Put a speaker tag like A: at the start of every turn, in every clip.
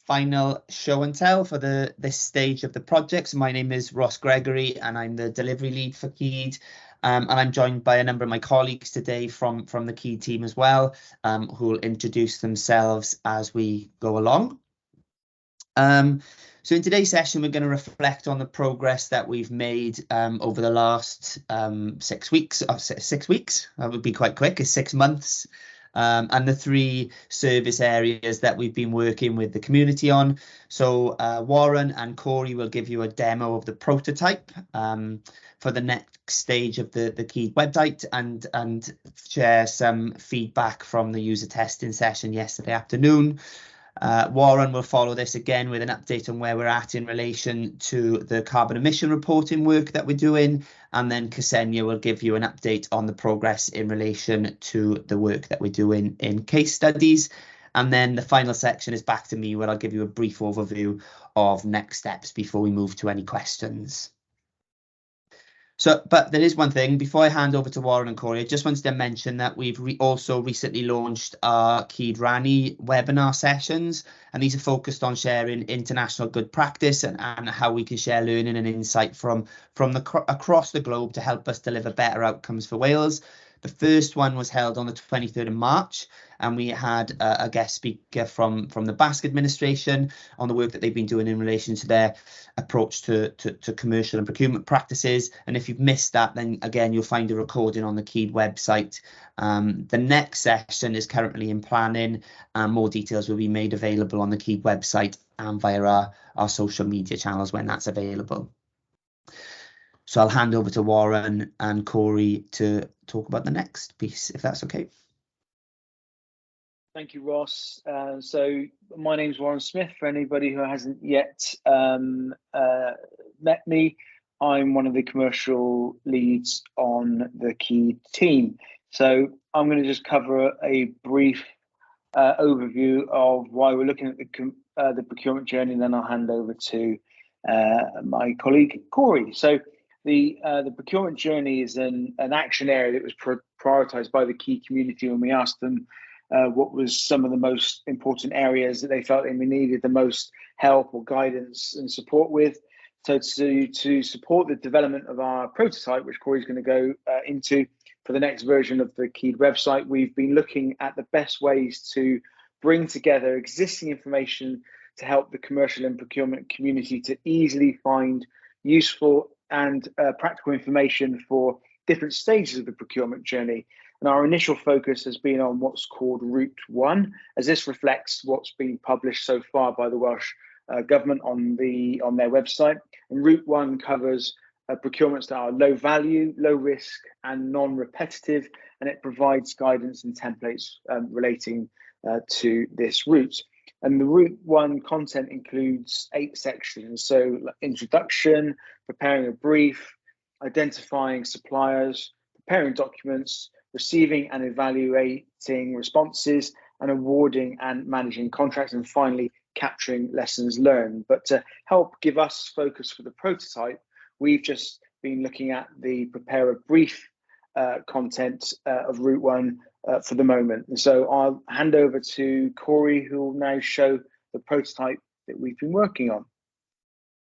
A: final show and tell for this stage of the project. So my name is Ross Gregory and I'm the delivery lead for Keed. And I'm joined by a number of my colleagues today from the Keed team as well, who will introduce themselves as we go along. So in today's session, we're going to reflect on the progress that we've made over the last 6 weeks. 6 weeks, that would be quite quick, it's 6 months. And the 3 service areas that we've been working with the community on. So Warren and Corey will give you a demo of the prototype for the next stage of the Keed website and share some feedback from the user testing session yesterday afternoon. Warren will follow this again with an update on where we're at in relation to the carbon emission reporting work that we're doing. And then Ksenia will give you an update on the progress in relation to the work that we're doing in case studies. And then the final section is back to me, where I'll give you a brief overview of next steps before we move to any questions. So, but there is one thing before I hand over to Warren and Corey. I just wanted to mention that we've also recently launched our Keed Rani webinar sessions, and these are focused on sharing international good practice and how we can share learning and insight from across the globe to help us deliver better outcomes for Wales. The first one was held on the 23rd of March, and we had a guest speaker from the Basque administration on the work that they've been doing in relation to their approach to commercial and procurement practices. And if you've missed that, then again, you'll find a recording on the Keed website. The next session is currently in planning, and more details will be made available on the Keed website and via our social media channels when that's available. So I'll hand over to Warren and Corey to talk about the next piece, if that's okay.
B: Thank you, Ross. So my name's Warren Smith. For anybody who hasn't yet met me, I'm one of the commercial leads on the Keed team. So I'm going to just cover a brief overview of why we're looking at the procurement journey, and then I'll hand over to my colleague Corey. So the procurement journey is an action area that was prioritised by the Keed community when we asked them what was some of the most important areas that they felt they needed the most help or guidance and support with. So to support the development of our prototype, which Corey's going to go into for the next version of the Keed website, we've been looking at the best ways to bring together existing information to help the commercial and procurement community to easily find useful and practical information for different stages of the procurement journey. And our initial focus has been on what's called Route 1, as this reflects what's been published so far by the Welsh Government on their website. And Route 1 covers procurements that are low value, low risk, and non-repetitive, and it provides guidance and templates relating to this route. And the Route 1 content includes 8 sections. So introduction, preparing a brief, identifying suppliers, preparing documents, receiving and evaluating responses, and awarding and managing contracts, and finally capturing lessons learned. But to help give us focus for the prototype, we've just been looking at the prepare a brief content of Route 1 for the moment. And so I'll hand over to Corey, who will now show the prototype that we've been working on.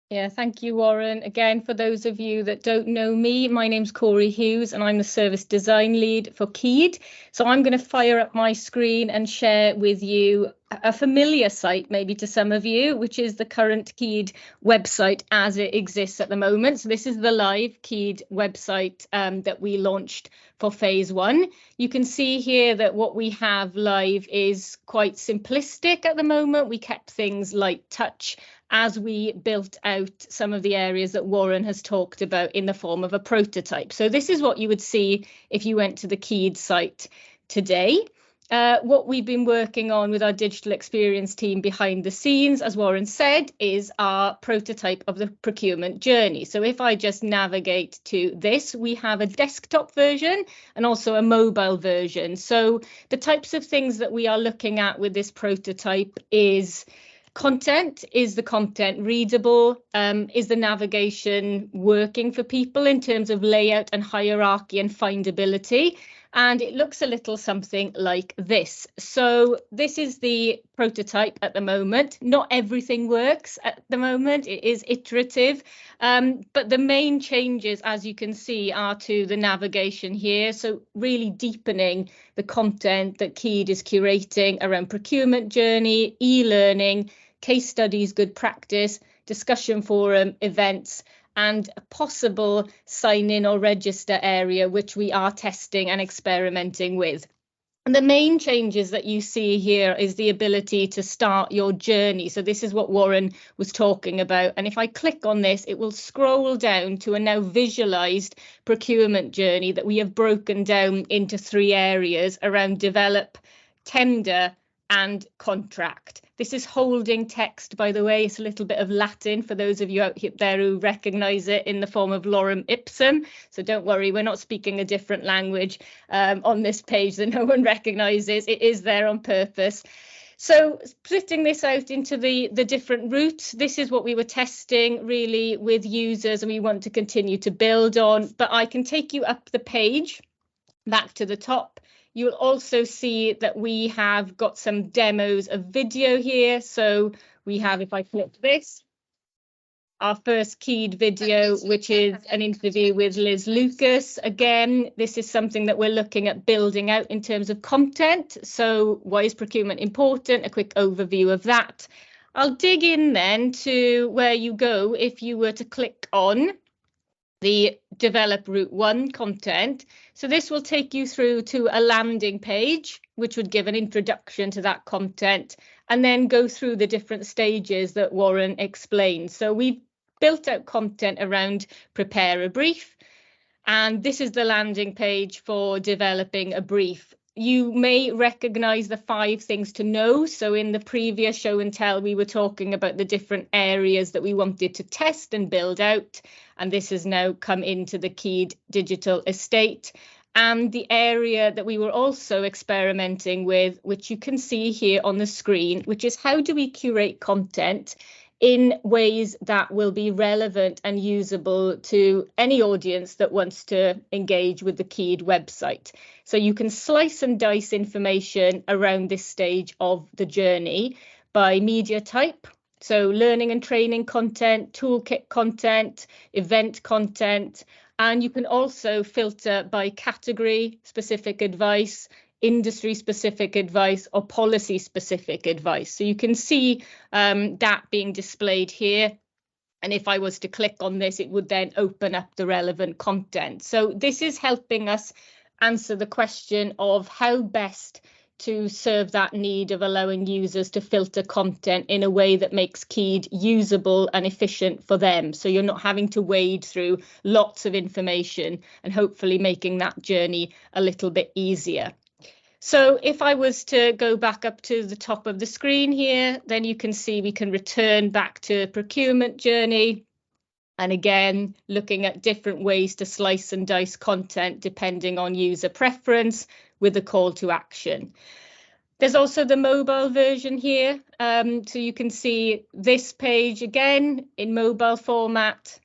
C: Yeah, thank you, Warren. Again, for those of you that don't know me, my name's Corey Hughes and I'm the service design lead for Keed. So I'm going to fire up my screen and share with you a familiar site, maybe to some of you, which is the current Keed website as it exists at the moment. So this is the live Keed website that we launched for phase 1. You can see here that what we have live is quite simplistic at the moment. We kept things light touch as we built out some of the areas that Warren has talked about in the form of a prototype. So this is what you would see if you went to the Keed site today. What we've been working on with our digital experience team behind the scenes, as Warren said, is our prototype of the procurement journey. So if I just navigate to this, we have a desktop version and also a mobile version. So the types of things that we are looking at with this prototype is content. Is the content readable? Is the navigation working for people in terms of layout and hierarchy and findability? and it looks a little something like this. So this is the prototype at the moment. Not everything works at the moment. It is iterative, but the main changes, as you can see, are to the navigation here. So really deepening the content that Keyed is curating around procurement journey, e-learning, case studies, good practice, discussion forum, events, and a possible sign in or register area, which we are testing and experimenting with. And the main changes that you see here is the ability to start your journey. So this is what Warren was talking about. And if I click on this, it will scroll down to a now visualized procurement journey that we have broken down into 3 areas around develop, tender, and contract. This is holding text, by the way. It's a little bit of Latin for those of you out there who recognise it in the form of lorem ipsum. So don't worry, we're not speaking a different language on this page that no one recognises. It is there on purpose. So splitting this out into the different routes, this is what we were testing really with users, and we want to continue to build on. But I can take you up the page back to the top. You'll also see that we have got some demos of video here. So we have, if I click this, our first Keyed video, which is an interview with Liz Lucas. Again, this is something that we're looking at building out in terms of content. So why is procurement important? A quick overview of that. I'll dig in then to where you go if you were to click on the develop route 1 content. So this will take you through to a landing page, which would give an introduction to that content, and then go through the different stages that Warren explained. So we've built out content around prepare a brief, and this is the landing page for developing a brief. You may recognise the 5 things to know. So in the previous show and tell, we were talking about the different areas that we wanted to test and build out. And this has now come into the Keyed digital estate. And the area that we were also experimenting with, which you can see here on the screen, which is how do we curate content in ways that will be relevant and usable to any audience that wants to engage with the Keyed website. So you can slice and dice information around this stage of the journey by media type. So learning and training content, toolkit content, event content, and you can also filter by category, specific advice, industry specific advice, or policy specific advice. So you can see that being displayed here. And if I was to click on this, it would then open up the relevant content. So this is helping us answer the question of how best to serve that need of allowing users to filter content in a way that makes Keyed usable and efficient for them. So you're not having to wade through lots of information, and hopefully making that journey a little bit easier. So if I was to go back up to the top of the screen here, then you can see we can return back to procurement journey. And again, looking at different ways to slice and dice content depending on user preference with a call to action. There's also the mobile version here. So you can see this page again in mobile format.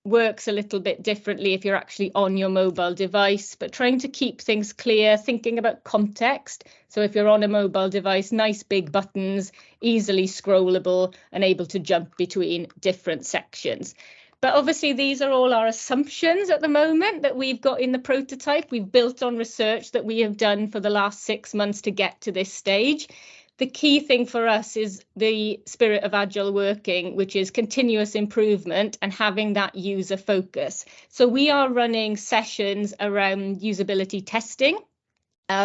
C: Works a little bit differently if you're actually on your mobile device, but trying to keep things clear, thinking about context. So if you're on a mobile device, nice big buttons, easily scrollable and able to jump between different sections. But obviously, these are all our assumptions at the moment that we've got in the prototype. We've built on research that we have done for the last 6 months to get to this stage. The key thing for us is the spirit of agile working, which is continuous improvement and having that user focus. So we are running sessions around usability testing.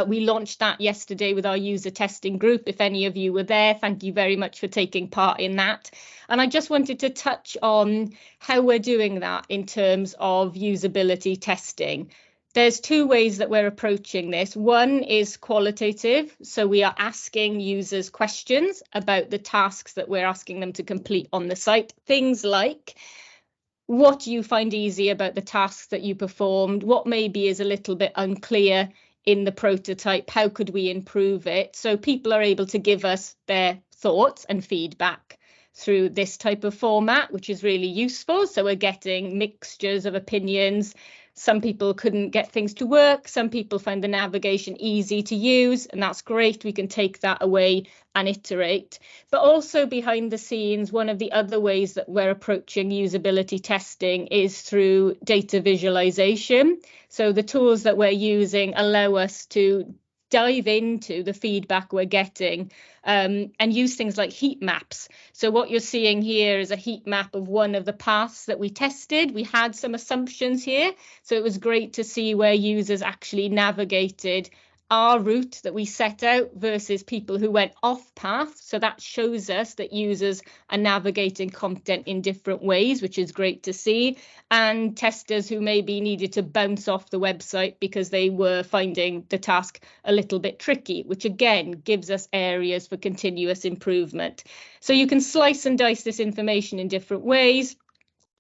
C: We launched that yesterday with our user testing group. If any of you were there, thank you very much for taking part in that. And I just wanted to touch on how we're doing that in terms of usability testing. There's 2 ways that we're approaching this. One is qualitative. So we are asking users questions about the tasks that we're asking them to complete on the site. Things like, what do you find easy about the tasks that you performed? What maybe is a little bit unclear in the prototype? How could we improve it? So people are able to give us their thoughts and feedback through this type of format, which is really useful. So we're getting mixtures of opinions. Some people couldn't get things to work. Some people find the navigation easy to use, and that's great. We can take that away and iterate. But also behind the scenes, one of the other ways that we're approaching usability testing is through data visualization. So the tools that we're using allow us to dive into the feedback we're getting and use things like heat maps. So what you're seeing here is a heat map of one of the paths that we tested. We had some assumptions here, so it was great to see where users actually navigated our route that we set out versus people who went off path. So that shows us that users are navigating content in different ways, which is great to see. And testers who maybe needed to bounce off the website because they were finding the task a little bit tricky, which again gives us areas for continuous improvement. So you can slice and dice this information in different ways,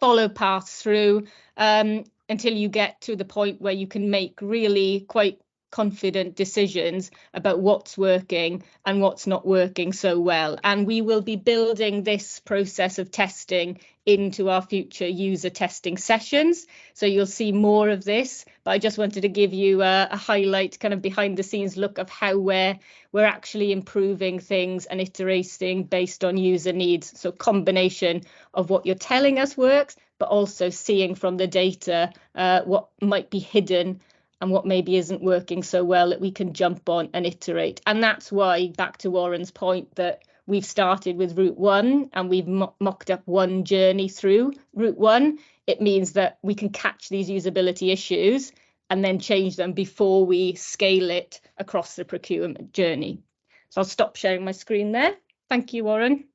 C: follow paths through until you get to the point where you can make really quite confident decisions about what's working and what's not working so well. And we will be building this process of testing into our future user testing sessions. So you'll see more of this, but I just wanted to give you a highlight, kind of behind the scenes look of how we're actually improving things and iterating based on user needs. So combination of what you're telling us works, but also seeing from the data what might be hidden and what maybe isn't working so well that we can jump on and iterate. And that's why, back to Warren's point, that we've started with route 1 and we've mocked up one journey through route 1. It means that we can catch these usability issues and then change them before we scale it across the procurement journey. So I'll stop sharing my screen there. Thank you, Warren.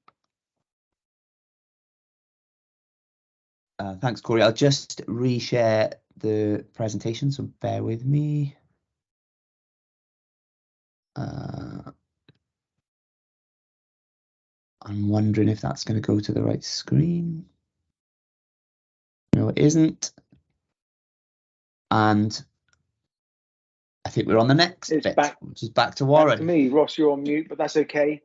A: Thanks, Corey. I'll just reshare the presentation, so bear with me. I'm wondering if that's going to go to the right screen. No, it isn't. And I think we're on the next bit, which is back to Warren.
B: Back to me. Ross, you're on mute, but that's okay.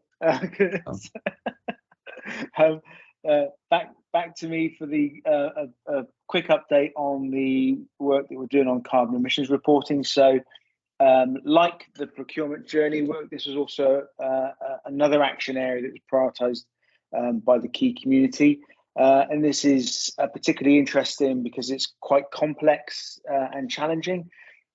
B: Back to me for the a quick update on the work that we're doing on carbon emissions reporting. So like the procurement journey work, this was also another action area that was prioritised by the key community. And this is particularly interesting because it's quite complex and challenging.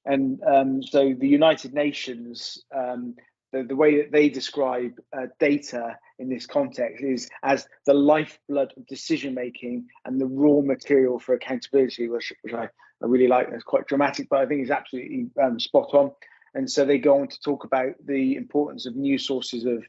B: And so the United Nations, the way that they describe data in this context is as the lifeblood of decision making and the raw material for accountability, which I really like. It's quite dramatic, but I think it's absolutely spot on. And so they go on to talk about the importance of new sources of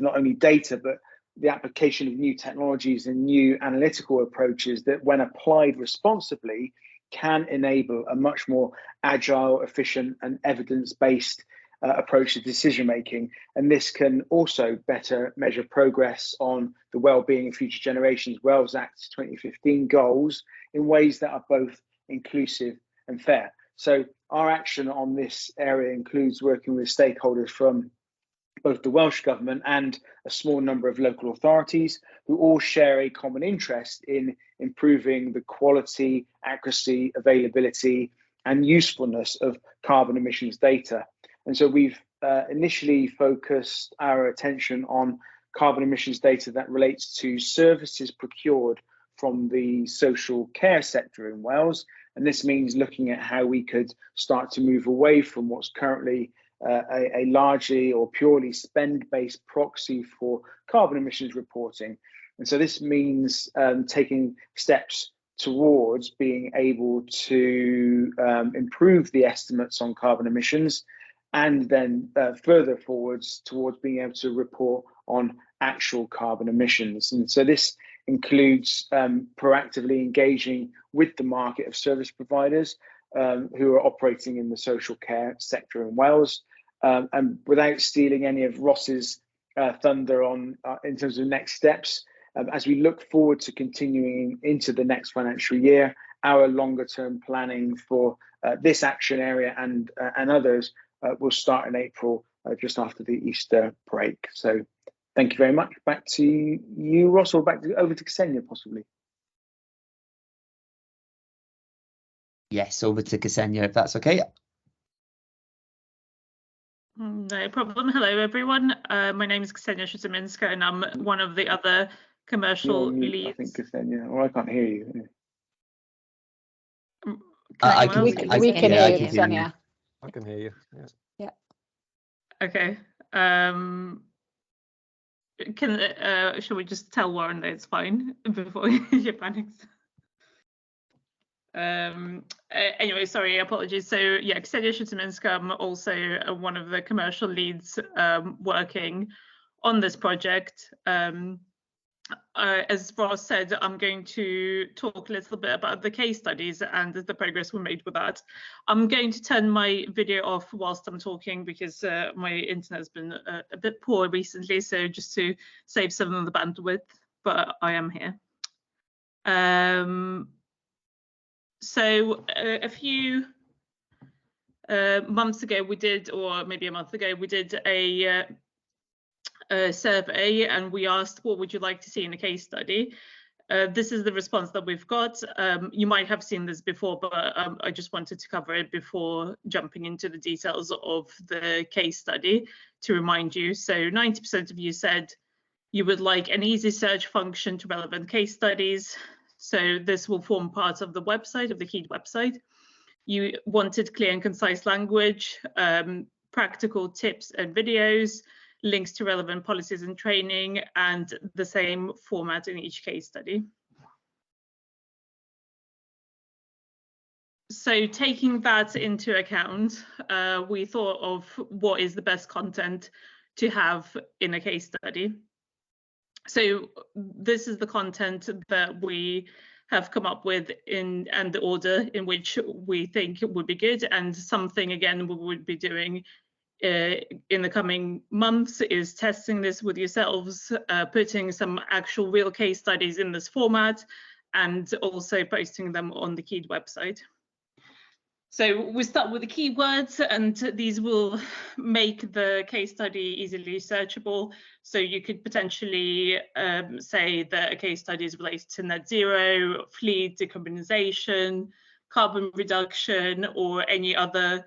B: not only data, but the application of new technologies and new analytical approaches that, when applied responsibly, can enable a much more agile, efficient, and evidence-based approach to decision making. And this can also better measure progress on the Wellbeing of Future Generations Wales Act 2015 goals in ways that are both inclusive and fair. So our action on this area includes working with stakeholders from both the Welsh Government and a small number of local authorities who all share a common interest in improving the quality, accuracy, availability, and usefulness of carbon emissions data. And so we've initially focused our attention on carbon emissions data that relates to services procured from the social care sector in Wales. And this means looking at how we could start to move away from what's currently a largely or purely spend-based proxy for carbon emissions reporting. And so this means taking steps towards being able to improve the estimates on carbon emissions, and then further forwards towards being able to report on actual carbon emissions. And so this includes proactively engaging with the market of service providers who are operating in the social care sector in Wales. And without stealing any of Ross's thunder on in terms of next steps, as we look forward to continuing into the next financial year, our longer term planning for this action area and others will start in April, just after the Easter break. So thank you very much. Back to you, Ross, or over to Ksenia, possibly.
A: Yes, over to Ksenia, if that's okay.
D: No problem. Hello, everyone. My name is Ksenia Szymanska, and I'm one of the other commercial leads.
B: I think, Ksenia, or I can't hear you.
A: We can hear you,
E: Ksenia.
F: I can hear you.
E: Yeah.
D: Okay. Shall we just tell Warren that it's fine before she panics? Anyway, sorry, apologies. So yeah, Ksenia Szymanska, I'm also one of the commercial leads working on this project. As Ross said, I'm going to talk a little bit about the case studies and the progress we made with that. I'm going to turn my video off whilst I'm talking because my internet has been a bit poor recently, so just to save some of the bandwidth, but I am here. So a few months ago we did, or maybe a month ago, we did a survey and we asked, what would you like to see in a case study? This is the response that we've got. You might have seen this before, but I just wanted to cover it before jumping into the details of the case study to remind you. So 90% of you said you would like an easy search function to relevant case studies. So this will form part of the website, of the KEED website. You wanted clear and concise language, practical tips and videos, links to relevant policies and training, and the same format in each case study. So taking that into account, we thought of what is the best content to have in a case study. So this is the content that we have come up with and the order in which we think it would be good, and something again we would be doing in the coming months is testing this with yourselves, putting some actual real case studies in this format and also posting them on the KEED website. So we start with the keywords, and these will make the case study easily searchable. So you could potentially say that a case study is related to net zero, fleet decarbonization, carbon reduction, or any other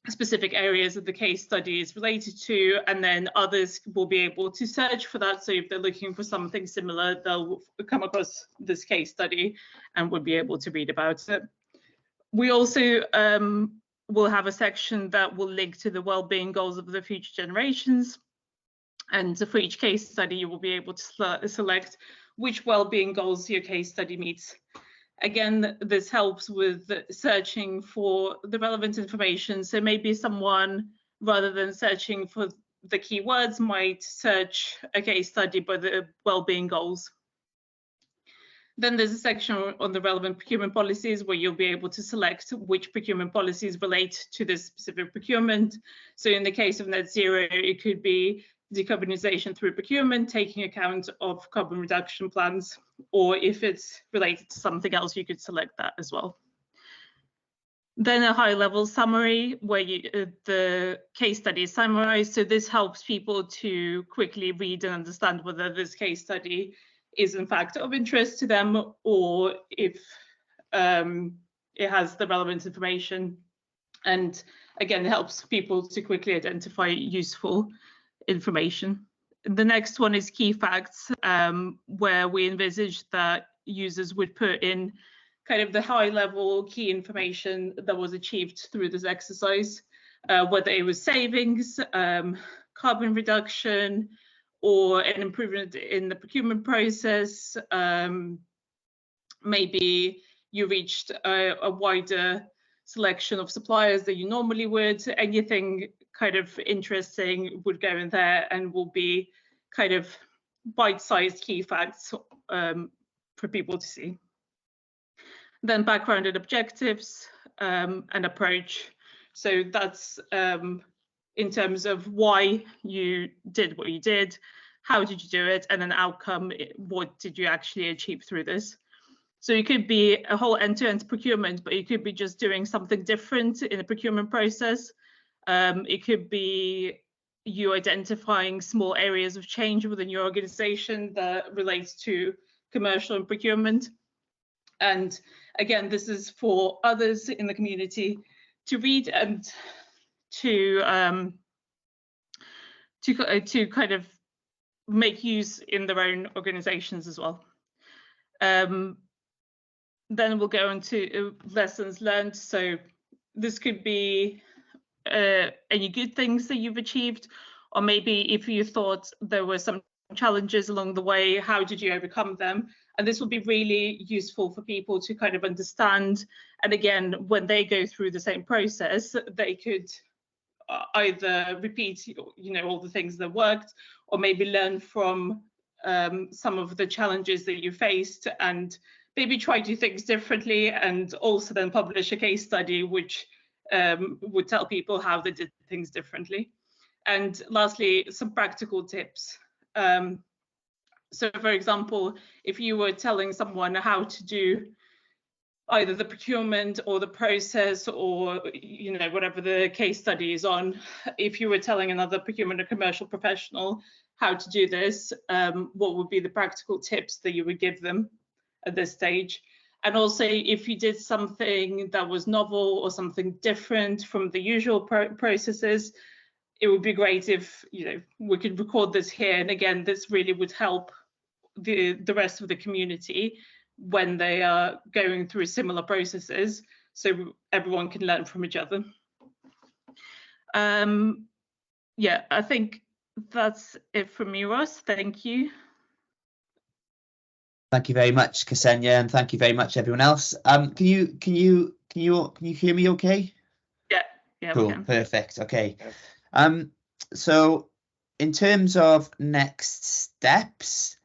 D: specific areas that the case study is related to, and then others will be able to search for that. So if they're looking for something similar, they'll come across this case study and will be able to read about it. We also will have a section that will link to the well-being goals of the future generations. And for each case study, you will be able to select which well-being goals your case study meets. Again, this helps with searching for the relevant information. So maybe someone, rather than searching for the keywords, might search a case study by the well-being goals. Then there's a section on the relevant procurement policies where you'll be able to select which procurement policies relate to this specific procurement. So in the case of net zero, it could be decarbonization through procurement, taking account of carbon reduction plans, or if it's related to something else, you could select that as well. Then a high-level summary where the case study is summarized. So this helps people to quickly read and understand whether this case study is in fact of interest to them, or if it has the relevant information. And again, it helps people to quickly identify useful information. The next one is key facts, where we envisage that users would put in kind of the high level key information that was achieved through this exercise, whether it was savings, carbon reduction, or an improvement in the procurement process. Maybe you reached a wider selection of suppliers than you normally would. Anything kind of interesting would go in there and will be kind of bite-sized key facts for people to see. Then background and objectives and approach. So that's in terms of why you did what you did, how did you do it, and an outcome, what did you actually achieve through this? So it could be a whole end-to-end procurement, but it could be just doing something different in a procurement process. It could be you identifying small areas of change within your organization that relates to commercial and procurement. And again, this is for others in the community to read and to kind of make use in their own organizations as well. Then we'll go into lessons learned. So this could be any good things that you've achieved, or maybe if you thought there were some challenges along the way, how did you overcome them? And this will be really useful for people to kind of understand. And again, when they go through the same process, they could either repeat, all the things that worked, or maybe learn from some of the challenges that you faced, and maybe try to do things differently, and also then publish a case study which would tell people how they did things differently. And lastly, some practical tips. So for example, if you were telling someone how to do either the procurement or the process, or whatever the case study is on, if you were telling another procurement or commercial professional how to do this, what would be the practical tips that you would give them at this stage? And also, if you did something that was novel or something different from the usual processes, it would be great if we could record this here. And again, this really would help the rest of the community when they are going through similar processes, so everyone can learn from each other. Yeah, I think that's it from me, Ross. Thank you.
A: Thank you very much, Ksenia, and thank you very much, everyone else. Can you hear me okay?
D: Yeah,
A: cool,
D: we can.
A: Perfect. Okay. So in terms of next steps,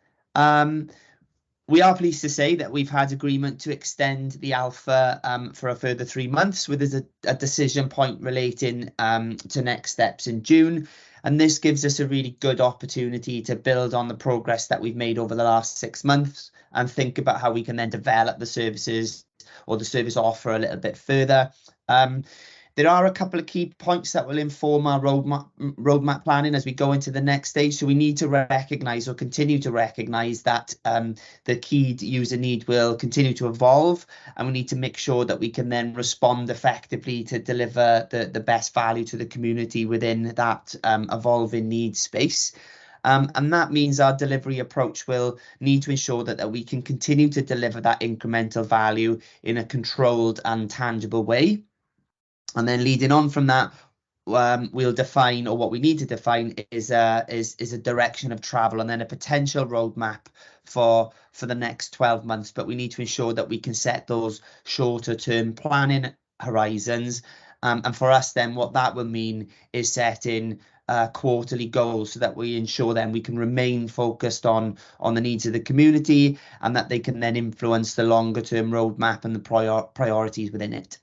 A: we are pleased to say that we've had agreement to extend the alpha for a further 3 months, with a decision point relating to next steps in June. And this gives us a really good opportunity to build on the progress that we've made over the last 6 months and think about how we can then develop the services or the service offer a little bit further. There are a couple of key points that will inform our roadmap planning as we go into the next stage. So we need to recognise, or continue to recognise, that the key user need will continue to evolve, and we need to make sure that we can then respond effectively to deliver the best value to the community within that evolving needs space. And that means our delivery approach will need to ensure that we can continue to deliver that incremental value in a controlled and tangible way. And then leading on from that, we'll define, or what we need to define is a direction of travel, and then a potential roadmap for the next 12 months. But we need to ensure that we can set those shorter term planning horizons. And for us then, what that will mean is setting quarterly goals, so that we ensure then we can remain focused on the needs of the community, and that they can then influence the longer term roadmap and the priorities within it.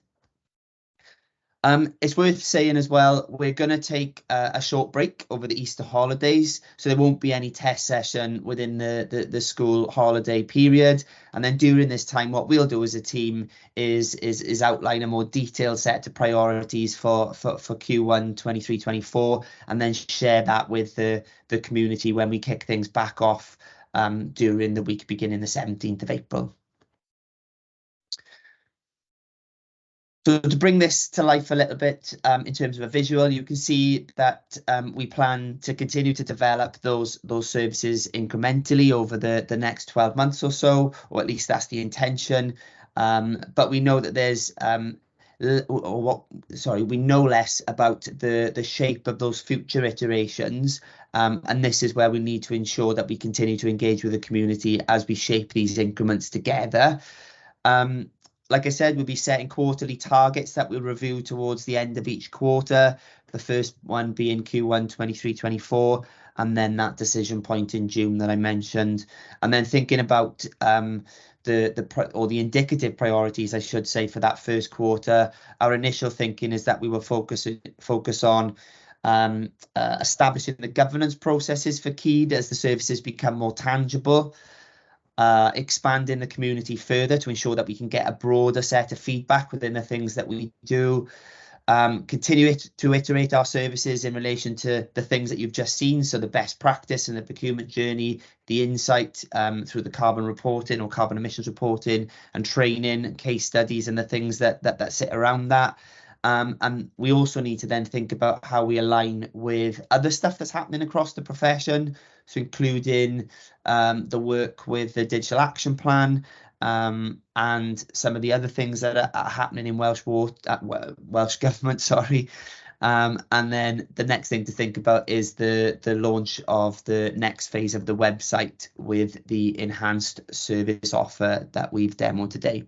A: It's worth saying as well, we're going to take a short break over the Easter holidays, so there won't be any test session within the school holiday period. And then during this time, what we'll do as a team is outline a more detailed set of priorities for Q1 23-24, and then share that with the community when we kick things back off during the week beginning the 17th of April. So to bring this to life a little bit in terms of a visual, you can see that we plan to continue to develop those services incrementally over the next 12 months or so, or at least that's the intention. But we know that there's we know less about the shape of those future iterations, and this is where we need to ensure that we continue to engage with the community as we shape these increments together. Like I said, we'll be setting quarterly targets that we'll review towards the end of each quarter, the first one being Q1 23-24, and then that decision point in June that I mentioned. And then thinking about the indicative priorities, I should say, for that first quarter, our initial thinking is that we will focus on establishing the governance processes for KEED as the services become more tangible. Expanding the community further to ensure that we can get a broader set of feedback within the things that we do. Continue to iterate our services in relation to the things that you've just seen. So the best practice and the procurement journey, the insight through the carbon reporting or carbon emissions reporting and training, case studies and the things that sit around that. And we also need to then think about how we align with other stuff that's happening across the profession. So including the work with the Digital Action Plan, and some of the other things that are happening in Welsh Government, sorry. And then the next thing to think about is the launch of the next phase of the website with the enhanced service offer that we've demoed today.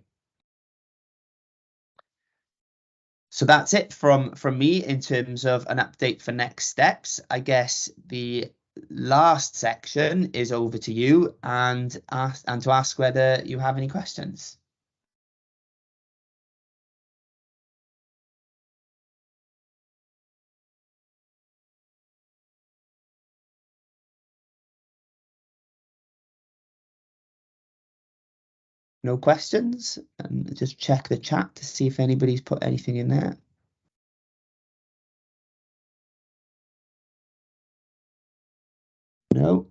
A: So that's it from me in terms of an update for next steps. I guess the last section is over to you and to ask whether you have any questions. No questions? And just check the chat to see if anybody's put anything in there. No.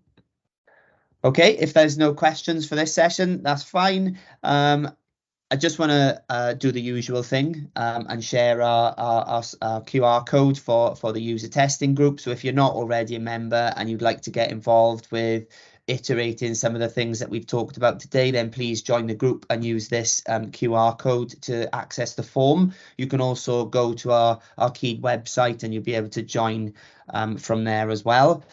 A: Okay, if there's no questions for this session, that's fine. I just want to do the usual thing and share our QR code for the user testing group. So if you're not already a member and you'd like to get involved with iterating some of the things that we've talked about today, then please join the group and use this QR code to access the form. You can also go to our Keyed website and you'll be able to join from there as well.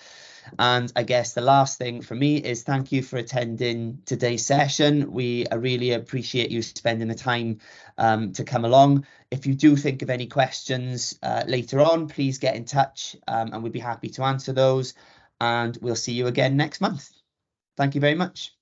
A: And I guess the last thing for me is thank you for attending today's session. We really appreciate you spending the time to come along. If you do think of any questions later on, please get in touch and we'd be happy to answer those. And we'll see you again next month. Thank you very much.